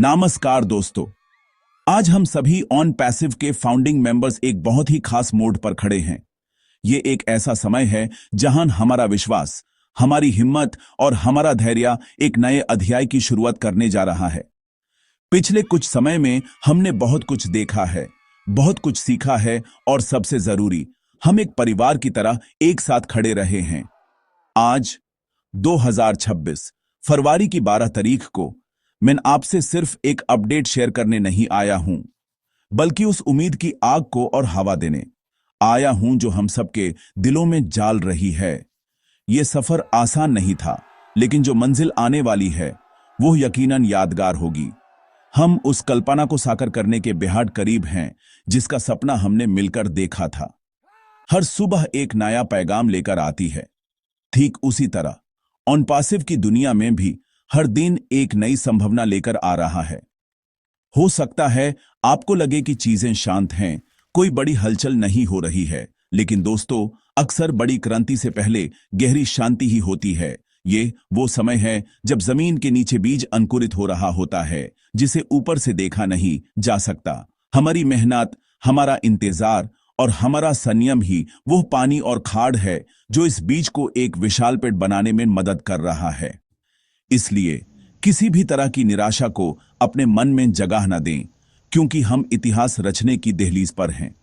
नमस्कार दोस्तों। आज हम सभी ऑन पैसिव के फाउंडिंग मेंबर्स एक बहुत ही खास मोड पर खड़े हैं। ये एक ऐसा समय है जहां हमारा विश्वास, हमारी हिम्मत और हमारा धैर्य एक नए अध्याय की शुरुआत करने जा रहा है। पिछले कुछ समय में हमने बहुत कुछ देखा है, बहुत कुछ सीखा है और सबसे जरूरी, हम एक परिवार की तरह एक साथ खड़े रहे हैं। आज 2026 फरवरी की 12 तारीख को मैं आपसे सिर्फ एक अपडेट शेयर करने नहीं आया हूं, बल्कि उस उम्मीद की आग को और हवा देने आया हूं जो हम सबके दिलों में जाल रही है। यह सफर आसान नहीं था, लेकिन जो मंजिल आने वाली है वो यकीनन यादगार होगी। हम उस कल्पना को साकार करने के बेहद करीब हैं जिसका सपना हमने मिलकर देखा था। हर सुबह एक नया पैगाम लेकर आती है। ठीक उसी तरह ऑन पैसिव की दुनिया में भी हर दिन एक नई संभावना लेकर आ रहा है। हो सकता है आपको लगे कि चीजें शांत हैं, कोई बड़ी हलचल नहीं हो रही है, लेकिन दोस्तों, अक्सर बड़ी क्रांति से पहले गहरी शांति ही होती है। ये वो समय है जब जमीन के नीचे बीज अंकुरित हो रहा होता है, जिसे ऊपर से देखा नहीं जा सकता। हमारी मेहनत, हमारा इंतजार और हमारा संयम ही वो पानी और खाद है जो इस बीज को एक विशाल पेड़ बनाने में मदद कर रहा है। इसलिए किसी भी तरह की निराशा को अपने मन में जगह न दें, क्योंकि हम इतिहास रचने की दहलीज पर हैं।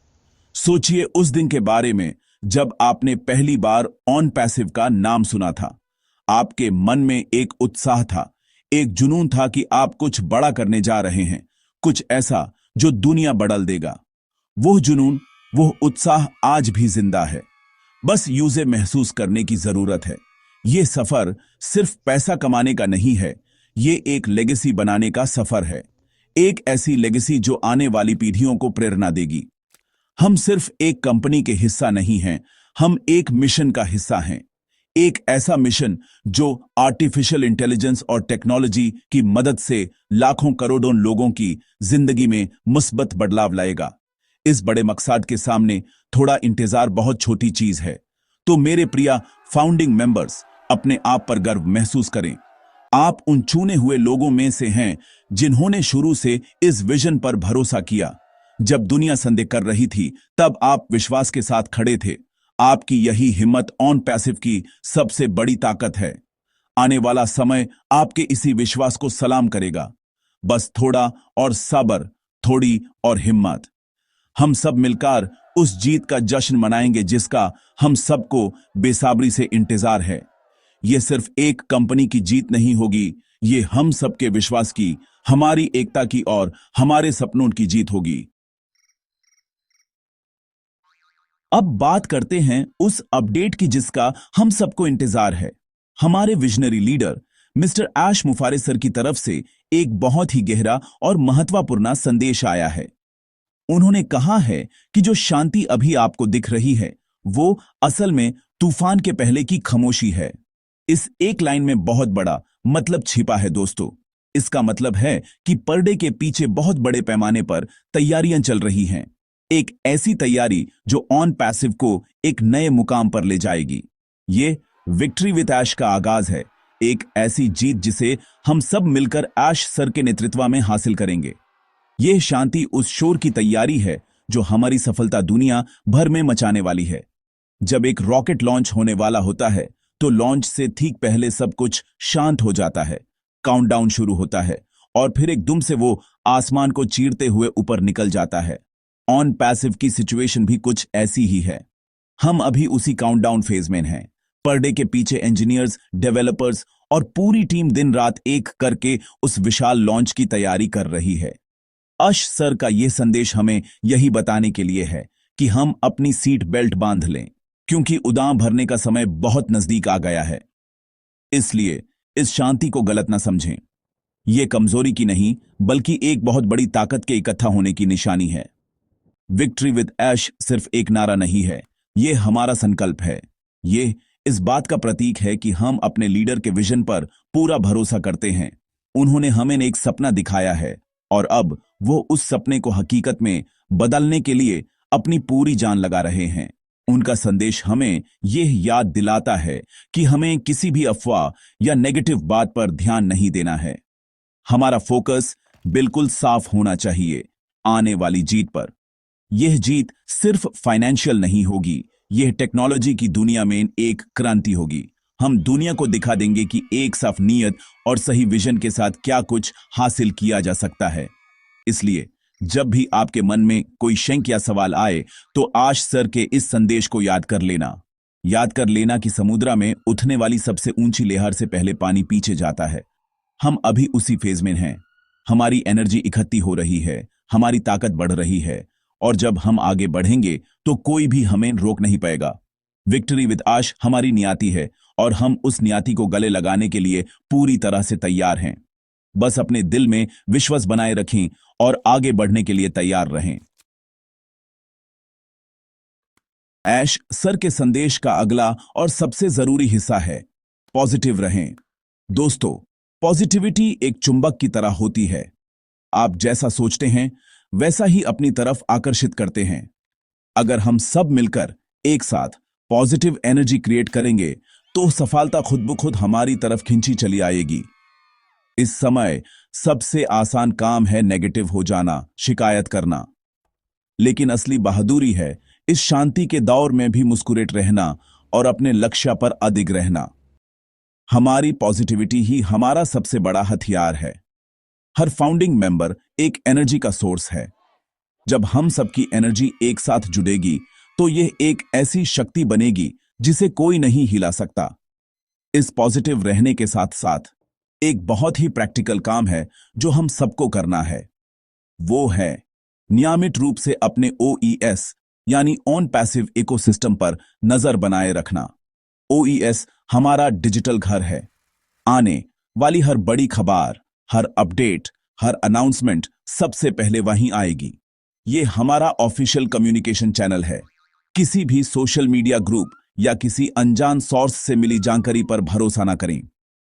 सोचिए उस दिन के बारे में जब आपने पहली बार ऑन पैसिव का नाम सुना था। आपके मन में एक उत्साह था, एक जुनून था कि आप कुछ बड़ा करने जा रहे हैं, कुछ ऐसा जो दुनिया बदल देगा। वो जुनून, वो उत्साह आज भी जिंदा है, बस यूं महसूस करने की जरूरत है। ये सफर सिर्फ पैसा कमाने का नहीं है, ये एक लेगेसी बनाने का सफर है। एक ऐसी लेगेसी जो आने वाली पीढ़ियों को प्रेरणा देगी। हम सिर्फ एक कंपनी के हिस्सा नहीं हैं, हम एक मिशन का हिस्सा हैं। एक ऐसा मिशन जो आर्टिफिशियल इंटेलिजेंस और टेक्नोलॉजी की मदद से लाखों करोड़ों लोगों की जिंदगी में मुस्बत बदलाव लाएगा। इस बड़े मकसद के सामने थोड़ा इंतजार बहुत छोटी चीज है। तो मेरे प्रिय फाउंडिंग मेंबर्स, अपने आप पर गर्व महसूस करें। आप उन चुने हुए लोगों में से हैं जिन्होंने शुरू से इस विजन पर भरोसा किया। जब दुनिया संदेह कर रही थी, तब आप विश्वास के साथ खड़े थे। आपकी यही हिम्मत ऑन पैसिव की सबसे बड़ी ताकत है। आने वाला समय आपके इसी विश्वास को सलाम करेगा। बस थोड़ा और सब्र, थोड़ी और हिम्मत। हम सब मिलकर उस जीत का जश्न मनाएंगे जिसका हम सबको बेसब्री से इंतजार है। ये सिर्फ एक कंपनी की जीत नहीं होगी, ये हम सबके विश्वास की, हमारी एकता की और हमारे सपनों की जीत होगी। अब बात करते हैं उस अपडेट की जिसका हम सबको इंतजार है। हमारे विजनरी लीडर मिस्टर ऐश मुफारे सर की तरफ से एक बहुत ही गहरा और महत्वपूर्ण संदेश आया है। उन्होंने कहा है कि जो शांति अभी आपको दिख रही है वो असल में तूफान के पहले की खामोशी है। इस एक लाइन में बहुत बड़ा मतलब छिपा है दोस्तों। इसका मतलब है कि पर्दे के पीछे बहुत बड़े पैमाने पर तैयारियां चल रही हैं। एक ऐसी तैयारी जो ऑन पैसिव को एक नए मुकाम पर ले जाएगी। ये विक्ट्री विद ऐश का आगाज है, एक ऐसी जीत जिसे हम सब मिलकर ऐश सर के नेतृत्व में हासिल करेंगे। यह शांति उस शोर की तैयारी है जो हमारी सफलता दुनिया भर में मचाने वाली है। जब एक रॉकेट लॉन्च होने वाला होता है तो लॉन्च से ठीक पहले सब कुछ शांत हो जाता है, काउंटडाउन शुरू होता है और फिर एकदम से वो आसमान को चीरते हुए ऊपर निकल जाता है। ऑन पैसिव की सिचुएशन भी कुछ ऐसी ही है। हम अभी उसी काउंटडाउन फेज में हैं। पर्दे के पीछे इंजीनियर्स, डेवलपर्स और पूरी टीम दिन रात एक करके उस विशाल लॉन्च की तैयारी कर रही है। ऐश सर का यह संदेश हमें यही बताने के लिए है कि हम अपनी सीट बेल्ट बांध लें, क्योंकि उड़ान भरने का समय बहुत नजदीक आ गया है। इसलिए इस शांति को गलत न समझें। यह कमजोरी की नहीं, बल्कि एक बहुत बड़ी ताकत के इकट्ठा होने की निशानी है। विक्ट्री विद ऐश सिर्फ एक नारा नहीं है, यह हमारा संकल्प है। यह इस बात का प्रतीक है कि हम अपने लीडर के विजन पर पूरा भरोसा करते हैं। उन्होंने हमें एक सपना दिखाया है और अब वो उस सपने को हकीकत में बदलने के लिए अपनी पूरी जान लगा रहे हैं। उनका संदेश हमें यह याद दिलाता है कि हमें किसी भी अफवाह या नेगेटिव बात पर ध्यान नहीं देना है। हमारा फोकस बिल्कुल साफ होना चाहिए आने वाली जीत पर। यह जीत सिर्फ फाइनेंशियल नहीं होगी, यह टेक्नोलॉजी की दुनिया में एक क्रांति होगी। हम दुनिया को दिखा देंगे कि एक साफ नीयत और सही विजन के साथ क्या कुछ हासिल किया जा सकता है। इसलिए जब भी आपके मन में कोई शंका या सवाल आए तो आश सर के इस संदेश को याद कर लेना कि समुद्र में उठने वाली सबसे ऊंची लहर से पहले पानी पीछे जाता है। हम अभी उसी फेज में हैं। हमारी एनर्जी इकट्ठी हो रही है, हमारी ताकत बढ़ रही है, और जब हम आगे बढ़ेंगे तो कोई भी हमें रोक नहीं पाएगा। विक्ट्री विद आश हमारी नियति है और हम उस नियति को गले लगाने के लिए पूरी तरह से तैयार हैं। बस अपने दिल में विश्वास बनाए रखें और आगे बढ़ने के लिए तैयार रहें। ऐश सर के संदेश का अगला और सबसे जरूरी हिस्सा है पॉजिटिव रहें। दोस्तों, पॉजिटिविटी एक चुंबक की तरह होती है। आप जैसा सोचते हैं वैसा ही अपनी तरफ आकर्षित करते हैं। अगर हम सब मिलकर एक साथ पॉजिटिव एनर्जी क्रिएट करेंगे तो सफलता खुद ब खुद हमारी तरफ खींची चली आएगी। इस समय सबसे आसान काम है नेगेटिव हो जाना, शिकायत करना, लेकिन असली बहादुरी है इस शांति के दौर में भी मुस्कुराते रहना और अपने लक्ष्य पर अडिग रहना। हमारी पॉजिटिविटी ही हमारा सबसे बड़ा हथियार है। हर फाउंडिंग मेंबर एक एनर्जी का सोर्स है। जब हम सबकी एनर्जी एक साथ जुड़ेगी तो यह एक ऐसी शक्ति बनेगी जिसे कोई नहीं हिला सकता। इस पॉजिटिव रहने के साथ साथ एक बहुत ही प्रैक्टिकल काम है जो हम सबको करना है। वो है नियमित रूप से अपने OES यानी ऑन पैसिव इकोसिस्टम पर नजर बनाए रखना। OES हमारा डिजिटल घर है। आने वाली हर बड़ी खबर, हर अपडेट, हर अनाउंसमेंट सबसे पहले वहीं आएगी। ये हमारा ऑफिशियल कम्युनिकेशन चैनल है। किसी भी सोशल मीडिया ग्रुप या किसी अनजान सोर्स से मिली जानकारी पर भरोसा ना करें।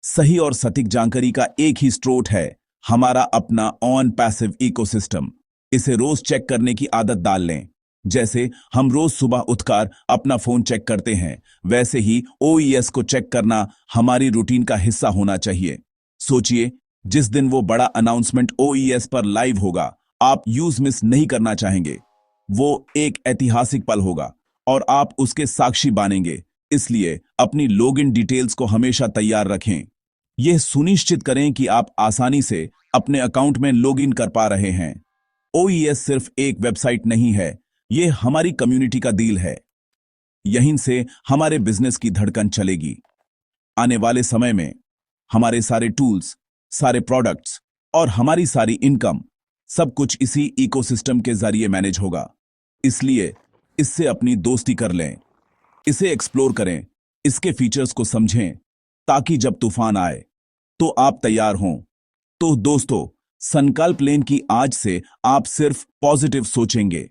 सही और सटीक जानकारी का एक ही स्रोत है हमारा अपना ऑन पैसिव इकोसिस्टम। इसे रोज चेक करने की आदत डाल लें। जैसे हम रोज सुबह उठकर अपना फोन चेक करते हैं, वैसे ही OES को चेक करना हमारी रूटीन का हिस्सा होना चाहिए। सोचिए, जिस दिन वो बड़ा अनाउंसमेंट OES पर लाइव होगा, आप यूज मिस नहीं करना चाहेंगे। वो एक ऐतिहासिक पल होगा और आप उसके साक्षी बनेंगे। इसलिए अपनी लॉगिन डिटेल्स को हमेशा तैयार रखें। यह सुनिश्चित करें कि आप आसानी से अपने अकाउंट में लॉगिन कर पा रहे हैं। OES सिर्फ एक वेबसाइट नहीं है, यह हमारी कम्युनिटी का दिल है। यहीं से हमारे बिजनेस की धड़कन चलेगी। आने वाले समय में हमारे सारे टूल्स, सारे प्रोडक्ट्स और हमारी सारी इनकम सब कुछ इसी इकोसिस्टम के जरिए मैनेज होगा। इसलिए इससे अपनी दोस्ती कर लें, इसे एक्सप्लोर करें, इसके फीचर्स को समझें, ताकि जब तूफान आए तो आप तैयार हों। तो दोस्तों, संकल्प लें कि आज से आप सिर्फ पॉजिटिव सोचेंगे,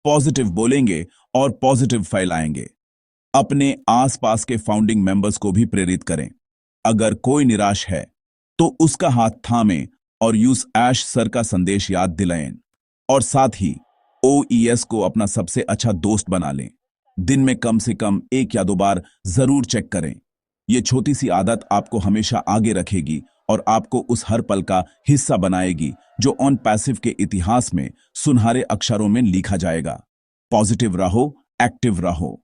पॉजिटिव बोलेंगे और पॉजिटिव फैलाएंगे। अपने आसपास के फाउंडिंग मेंबर्स को भी प्रेरित करें। अगर कोई निराश है तो उसका हाथ थामें और यूज ऐश सर का संदेश याद दिलाएं, और साथ ही OES को अपना सबसे अच्छा दोस्त बना लें। दिन में कम से कम 1 या 2 बार जरूर चेक करें। यह छोटी सी आदत आपको हमेशा आगे रखेगी और आपको उस हर पल का हिस्सा बनाएगी जो ऑन पैसिव के इतिहास में सुनहरे अक्षरों में लिखा जाएगा। पॉजिटिव रहो, एक्टिव रहो।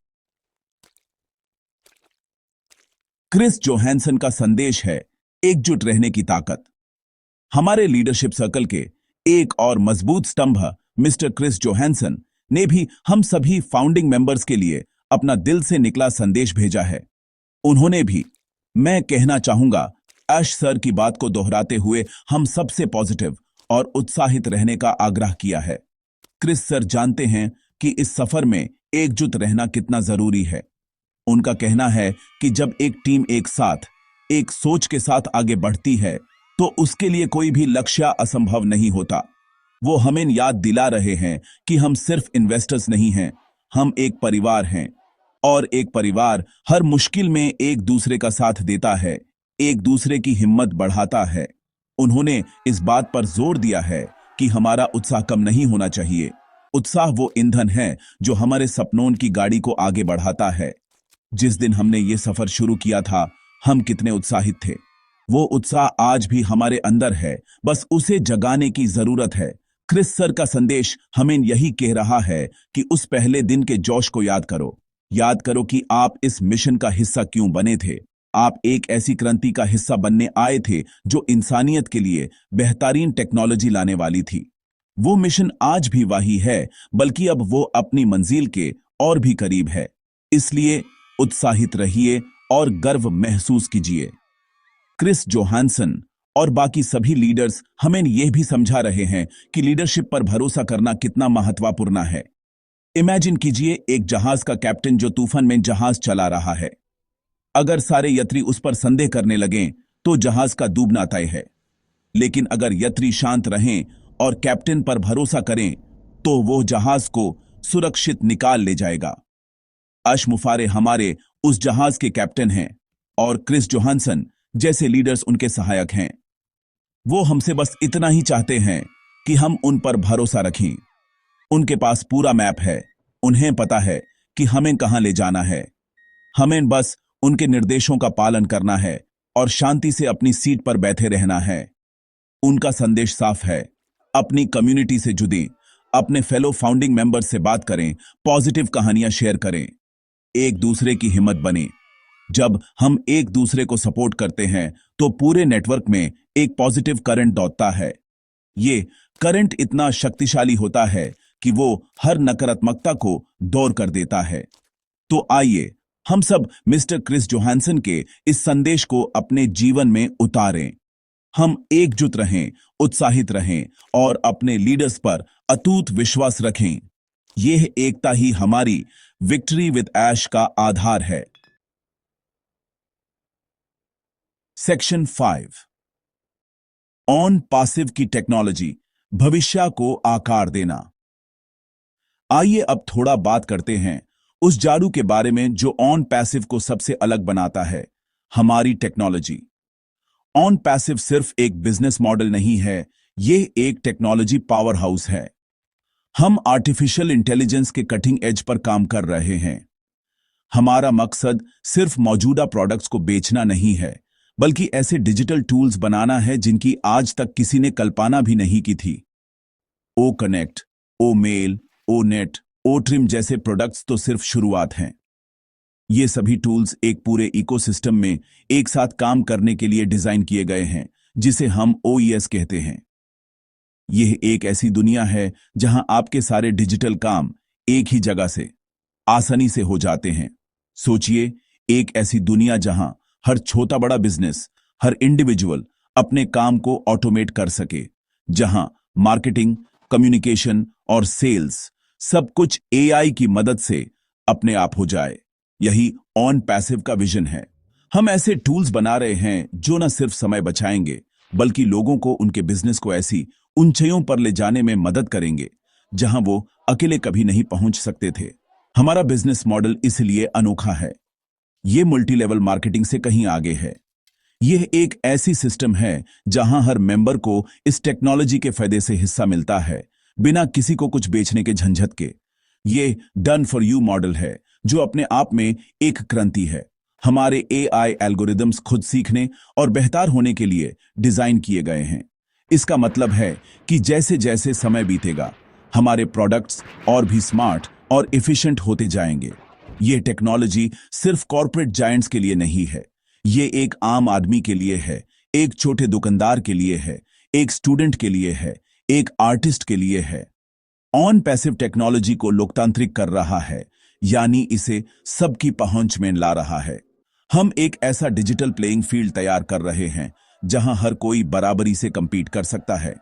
क्रिस जोहानसन का संदेश है एकजुट रहने की ताकत। हमारे लीडरशिप सर्कल के एक और मजबूत स्तंभ मिस्टर क्रिस जोहानसन ने भी हम सभी फाउंडिंग मेंबर्स के लिए अपना दिल से निकला संदेश भेजा है। उन्होंने भी, मैं कहना चाहूंगा, ऐश सर की बात को दोहराते हुए हम सबसे पॉजिटिव और उत्साहित रहने का आग्रह किया है। क्रिस सर जानते हैं कि इस सफर में एकजुट रहना कितना जरूरी है। उनका कहना है कि जब एक टीम एक साथ, एक सोच के साथ आगे बढ़ती है तो उसके लिए कोई भी लक्ष्य असंभव नहीं होता। वो हमें याद दिला रहे हैं कि हम सिर्फ इन्वेस्टर्स नहीं हैं, हम एक परिवार हैं, और एक परिवार हर मुश्किल में एक दूसरे का साथ देता है, एक दूसरे की हिम्मत बढ़ाता है। उन्होंने इस बात पर जोर दिया है कि हमारा उत्साह कम नहीं होना चाहिए। उत्साह वो ईंधन है जो हमारे सपनों की गाड़ी को आगे बढ़ाता है। जिस दिन हमने ये सफर शुरू किया था, हम कितने उत्साहित थे। वो उत्साह आज भी हमारे अंदर है, बस उसे जगाने की जरूरत है। क्रिस सर का संदेश हमें यही कह रहा है कि उस पहले दिन के जोश को याद करो। याद करो कि आप इस मिशन का हिस्सा क्यों बने थे। आप एक ऐसी क्रांति का हिस्सा बनने आए थे जो इंसानियत के लिए बेहतरीन टेक्नोलॉजी लाने वाली थी। वो मिशन आज भी वही है, बल्कि अब वो अपनी मंजिल के और भी करीब है। इसलिए उत्साहित रहिए और गर्व महसूस कीजिए। क्रिस जोहानसन और बाकी सभी लीडर्स हमें यह भी समझा रहे हैं कि लीडरशिप पर भरोसा करना कितना महत्वपूर्ण है। इमेजिन कीजिए एक जहाज का कैप्टन जो तूफान में जहाज चला रहा है। अगर सारे यात्री उस पर संदेह करने लगें तो जहाज का डूबना तय है। लेकिन अगर यात्री शांत रहें और कैप्टन पर भरोसा करें तो वो जहाज को सुरक्षित निकाल ले जाएगा। अशमुफारे हमारे उस जहाज के कैप्टन हैं और क्रिस जोहानसन जैसे लीडर्स उनके सहायक हैं। वो हमसे बस इतना ही चाहते हैं कि हम उन पर भरोसा रखें। उनके पास पूरा मैप है, उन्हें पता है कि हमें कहां ले जाना है। हमें बस उनके निर्देशों का पालन करना है और शांति से अपनी सीट पर बैठे रहना है। उनका संदेश साफ है, अपनी कम्युनिटी से जुड़ें, अपने फेलो फाउंडिंग मेंबर्स से बात करें, पॉजिटिव कहानियां शेयर करें, एक दूसरे की हिम्मत बने। जब हम एक दूसरे को सपोर्ट करते हैं तो पूरे नेटवर्क में एक पॉजिटिव करंट दौड़ता है। ये करंट इतना शक्तिशाली होता है कि वो हर नकारात्मकता को दूर कर देता है। तो आइए हम सब मिस्टर क्रिस जोहानसन के इस संदेश को अपने जीवन में उतारें। हम एकजुट रहें, उत्साहित रहें और अपने लीडर्स पर अटूट विश्वास रखें। यह एकता ही हमारी विक्ट्री विद ऐश का आधार है। सेक्शन 5 ऑन पैसिव की टेक्नोलॉजी, भविष्य को आकार देना। आइए अब थोड़ा बात करते हैं उस जादू के बारे में जो ऑन पैसिव को सबसे अलग बनाता है, हमारी टेक्नोलॉजी। ऑन पैसिव सिर्फ एक बिजनेस मॉडल नहीं है, यह एक टेक्नोलॉजी पावर हाउस है। हम आर्टिफिशियल इंटेलिजेंस के कटिंग एज पर काम कर रहे हैं। हमारा मकसद सिर्फ मौजूदा प्रोडक्ट्स को बेचना नहीं है, बल्कि ऐसे डिजिटल टूल्स बनाना है जिनकी आज तक किसी ने कल्पना भी नहीं की थी। ओ कनेक्ट, ओ मेल, ओ नेट, ओ ट्रिम जैसे प्रोडक्ट्स तो सिर्फ शुरुआत हैं। ये सभी टूल्स एक पूरे इकोसिस्टम में एक साथ काम करने के लिए डिजाइन किए गए हैं, जिसे हम ओईएस कहते हैं। यह एक ऐसी दुनिया है जहां आपके सारे डिजिटल काम एक ही जगह से आसानी से हो जाते हैं। सोचिए, एक ऐसी दुनिया जहां हर छोटा बड़ा बिजनेस, हर इंडिविजुअल अपने काम को ऑटोमेट कर सके, जहां मार्केटिंग, कम्युनिकेशन और सेल्स सब कुछ एआई की मदद से अपने आप हो जाए। यही ऑन पैसिव का विजन है। हम ऐसे टूल्स बना रहे हैं जो न सिर्फ समय बचाएंगे, बल्कि लोगों को उनके बिजनेस को ऐसी ऊंचाइयों पर ले जाने में मदद करेंगे जहां वो अकेले कभी नहीं पहुंच सकते थे। हमारा बिजनेस मॉडल इसलिए अनोखा है। यह मल्टी लेवल मार्केटिंग से कहीं आगे है। यह एक ऐसी सिस्टम है जहां हर मेंबर को इस टेक्नोलॉजी के फायदे से हिस्सा मिलता है, बिना किसी को कुछ बेचने के झंझट के। यह डन फॉर यू मॉडल है जो अपने आप में एक क्रांति है। हमारे एआई एल्गोरिदम्स खुद सीखने और बेहतर होने के लिए डिजाइन किए गए हैं। इसका मतलब है कि जैसे जैसे समय बीतेगा, हमारे प्रोडक्ट्स और भी स्मार्ट और एफिशिएंट होते जाएंगे। यह टेक्नोलॉजी सिर्फ कॉर्पोरेट जायंट्स के लिए नहीं है, यह एक आम आदमी के लिए है, एक छोटे दुकानदार के लिए है, एक स्टूडेंट के लिए है, एक आर्टिस्ट के लिए है। ऑन पैसिव टेक्नोलॉजी को लोकतांत्रिक कर रहा है, यानी इसे सबकी पहुंच में ला रहा है। हम एक ऐसा डिजिटल प्लेइंग फील्ड तैयार कर रहे हैं जहां हर कोई बराबरी से कंपीट कर सकता है।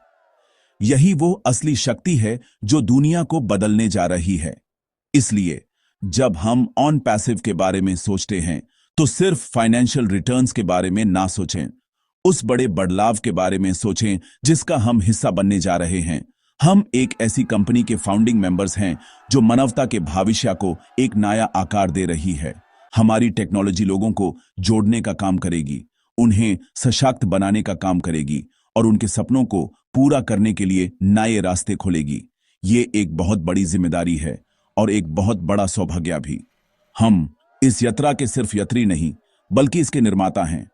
यही वो असली शक्ति है जो दुनिया को बदलने जा रही है। इसलिए जब हम ऑन पैसिव के बारे में सोचते हैं तो सिर्फ फाइनेंशियल रिटर्न्स के बारे में ना सोचें, उस बड़े बदलाव के बारे में सोचें जिसका हम हिस्सा बनने जा रहे हैं। हम एक ऐसी कंपनी के फाउंडिंग मेंबर्स हैं जो मानवता के भविष्य को एक नया आकार दे रही है। हमारी टेक्नोलॉजी लोगों को जोड़ने का काम करेगी, उन्हें सशक्त बनाने का काम करेगी और उनके सपनों को पूरा करने के लिए नए रास्ते खोलेगी। ये एक बहुत बड़ी जिम्मेदारी है और एक बहुत बड़ा सौभाग्य भी। हम इस यात्रा के सिर्फ यात्री नहीं, बल्कि इसके निर्माता हैं।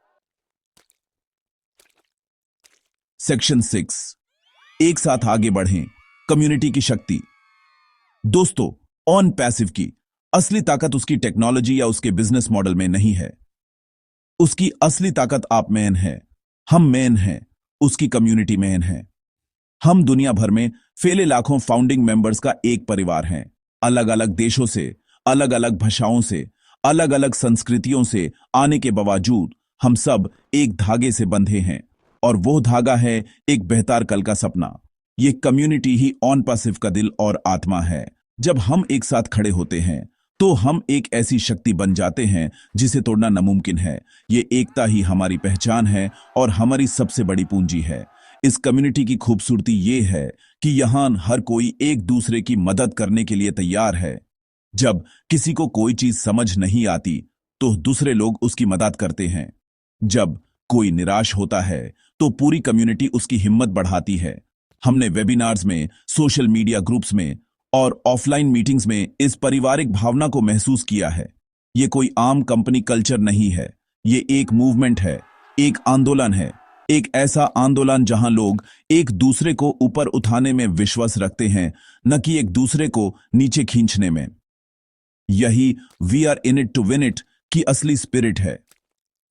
सेक्शन 6, एक साथ आगे बढ़ें, कम्युनिटी की शक्ति। दोस्तों, ऑन पैसिव की असली ताकत उसकी टेक्नोलॉजी या उसके बिजनेस मॉडल में नहीं है। उसकी असली ताकत आप में है, हम में है, उसकी कम्युनिटी में है। हम दुनिया भर में फैले लाखों फाउंडिंग मेंबर्स का एक परिवार हैं। अलग अलग देशों से, अलग अलग भाषाओं से, अलग अलग संस्कृतियों से आने के बावजूद हम सब एक धागे से बंधे हैं, और वो धागा है एक बेहतर कल का सपना। ये कम्युनिटी ही ऑन पैसिव का दिल और आत्मा है। जब हम एक साथ खड़े होते हैं तो हम एक ऐसी शक्ति बन जाते हैं जिसे तोड़ना नामुमकिन है। ये एकता ही हमारी पहचान है और हमारी सबसे बड़ी पूंजी है। इस कम्युनिटी की खूबसूरती ये है कि यहाँ हर कोई एक दूसरे की मदद करने के लिए तैयार है। जब किसी को कोई चीज समझ नहीं आती तो दूसरे लोग उसकी मदद करते हैं। जब कोई निराश होता है तो पूरी कम्युनिटी उसकी हिम्मत बढ़ाती है। हमने वेबिनार्स में, सोशल मीडिया ग्रुप्स में और ऑफलाइन मीटिंग्स में इस पारिवारिक भावना को महसूस किया है। ये कोई आम कंपनी कल्चर नहीं है, ये एक मूवमेंट है, एक आंदोलन है, एक ऐसा आंदोलन जहां लोग एक दूसरे को ऊपर उठाने में विश्वास रखते हैं, न कि एक दूसरे को नीचे खींचने में। यही we are in it to win it की असली स्पिरिट है।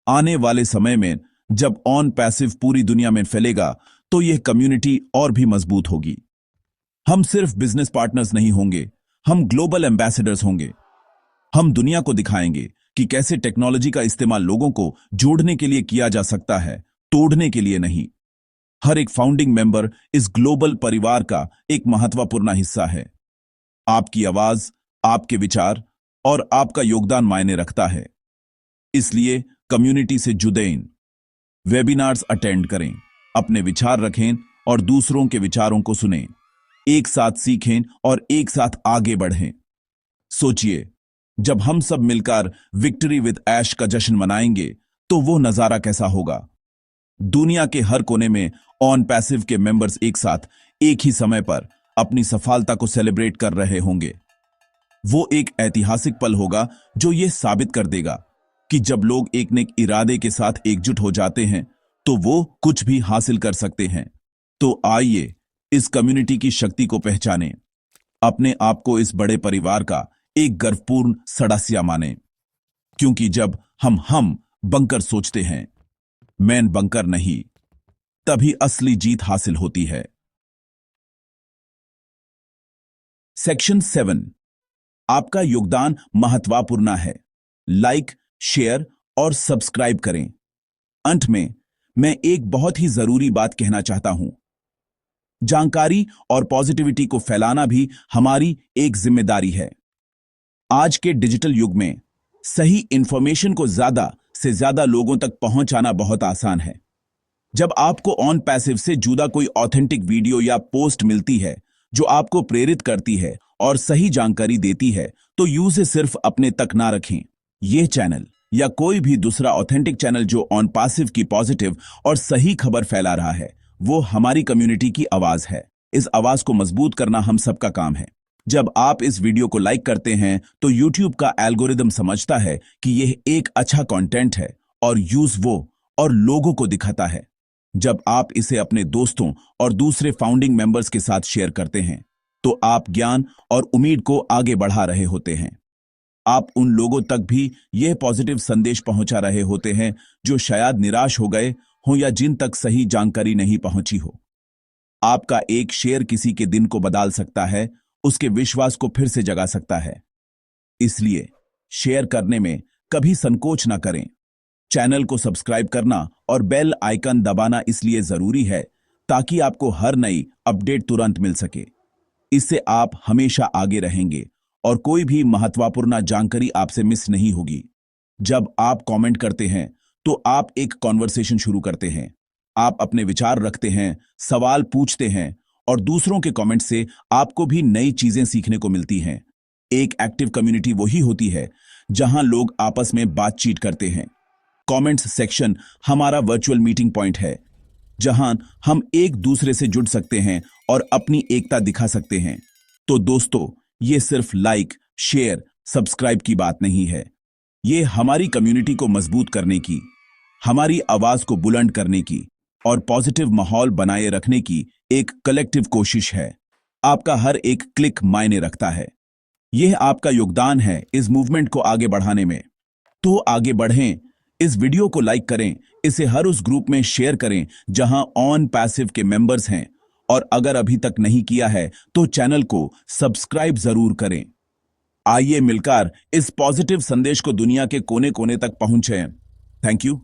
आने वाले समय में जब ऑन पैसिव पूरी दुनिया में फैलेगा तो यह कम्युनिटी और भी मजबूत होगी। हम सिर्फ बिजनेस पार्टनर्स नहीं होंगे, हम ग्लोबल एम्बेसडर्स होंगे। हम दुनिया को दिखाएंगे कि कैसे टेक्नोलॉजी का इस्तेमाल लोगों को जोड़ने के लिए किया जा सकता है, तोड़ने के लिए नहीं। हर एक फाउंडिंग मेंबर इस ग्लोबल परिवार का एक महत्वपूर्ण हिस्सा है। आपकी आवाज, आपके विचार और आपका योगदान मायने रखता है। इसलिए कम्युनिटी से जुड़ें, वेबिनार्स अटेंड करें, अपने विचार रखें और दूसरों के विचारों को सुनें। एक साथ सीखें और एक साथ आगे बढ़ें। सोचिए, जब हम सब मिलकर विक्ट्री विद ऐश का जश्न मनाएंगे तो वो नजारा कैसा होगा। दुनिया के हर कोने में ऑन पैसिव के मेंबर्स एक साथ एक ही समय पर अपनी सफलता को सेलिब्रेट कर रहे होंगे। वो एक ऐतिहासिक पल होगा जो ये साबित कर देगा कि जब लोग एक नेक इरादे के साथ एकजुट हो जाते हैं तो वो कुछ भी हासिल कर सकते हैं। तो आइए इस कम्युनिटी की शक्ति को पहचानें, अपने आप को इस बड़े परिवार का एक गर्वपूर्ण सदस्य माने। क्योंकि जब हम बनकर सोचते हैं, मैन बनकर नहीं, तभी असली जीत हासिल होती है। सेक्शन 7, आपका योगदान महत्वपूर्ण है। लाइक, शेयर और सब्सक्राइब करें। अंत में मैं एक बहुत ही जरूरी बात कहना चाहता हूं। जानकारी और पॉजिटिविटी को फैलाना भी हमारी एक जिम्मेदारी है। आज के डिजिटल युग में सही इंफॉर्मेशन को ज्यादा से ज्यादा लोगों तक पहुंचाना बहुत आसान है। जब आपको ऑन पैसिव से जुड़ा कोई ऑथेंटिक वीडियो या पोस्ट मिलती है जो आपको प्रेरित करती है और सही जानकारी देती है, तो यूं से सिर्फ अपने तक ना रखें। यह चैनल या कोई भी दूसरा ऑथेंटिक चैनल जो ऑन पैसिव की पॉजिटिव और सही खबर फैला रहा है, वो हमारी कम्युनिटी की आवाज है। इस आवाज को मजबूत करना हम सबका काम है। जब आप इस वीडियो को लाइक करते हैं तो YouTube का एल्गोरिदम समझता है कि यह एक अच्छा कंटेंट है और यूज वो और लोगों को दिखाता है। जब आप इसे अपने दोस्तों और दूसरे फाउंडिंग मेंबर्स के साथ शेयर करते हैं तो आप ज्ञान और उम्मीद को आगे बढ़ा रहे होते हैं। आप उन लोगों तक भी यह पॉजिटिव संदेश पहुंचा रहे होते हैं जो शायद निराश हो गए हो या जिन तक सही जानकारी नहीं पहुंची हो। आपका एक शेयर किसी के दिन को बदल सकता है, उसके विश्वास को फिर से जगा सकता है। इसलिए शेयर करने में कभी संकोच ना करें। चैनल को सब्सक्राइब करना और बेल आइकन दबाना इसलिए जरूरी है ताकि आपको हर नई अपडेट तुरंत मिल सके। इससे आप हमेशा आगे रहेंगे और कोई भी महत्वपूर्ण जानकारी आपसे मिस नहीं होगी। जब आप कमेंट करते हैं तो आप एक कॉन्वर्सेशन शुरू करते हैं। आप अपने विचार रखते हैं, सवाल पूछते हैं और दूसरों के कमेंट से आपको भी नई चीजें सीखने को मिलती हैं। एक एक्टिव कम्युनिटी वही होती है जहां लोग आपस में बातचीत करते हैं। कमेंट्स सेक्शन हमारा वर्चुअल मीटिंग पॉइंट है जहां हम एक दूसरे से जुड़ सकते हैं और अपनी एकता दिखा सकते हैं। तो दोस्तों, ये सिर्फ लाइक, शेयर, सब्सक्राइब की बात नहीं है। ये हमारी कम्युनिटी को मजबूत करने की, हमारी आवाज को बुलंद करने की और पॉजिटिव माहौल बनाए रखने की एक कलेक्टिव कोशिश है। आपका हर एक क्लिक मायने रखता है। यह आपका योगदान है इस मूवमेंट को आगे बढ़ाने में। तो आगे बढ़ें, इस वीडियो को लाइक करें, इसे हर उस ग्रुप में शेयर करें जहां ऑन पैसिव के मेंबर्स हैं, और अगर अभी तक नहीं किया है तो चैनल को सब्सक्राइब जरूर करें। आइए मिलकर इस पॉजिटिव संदेश को दुनिया के कोने कोने तक पहुंचाएं। Thank you.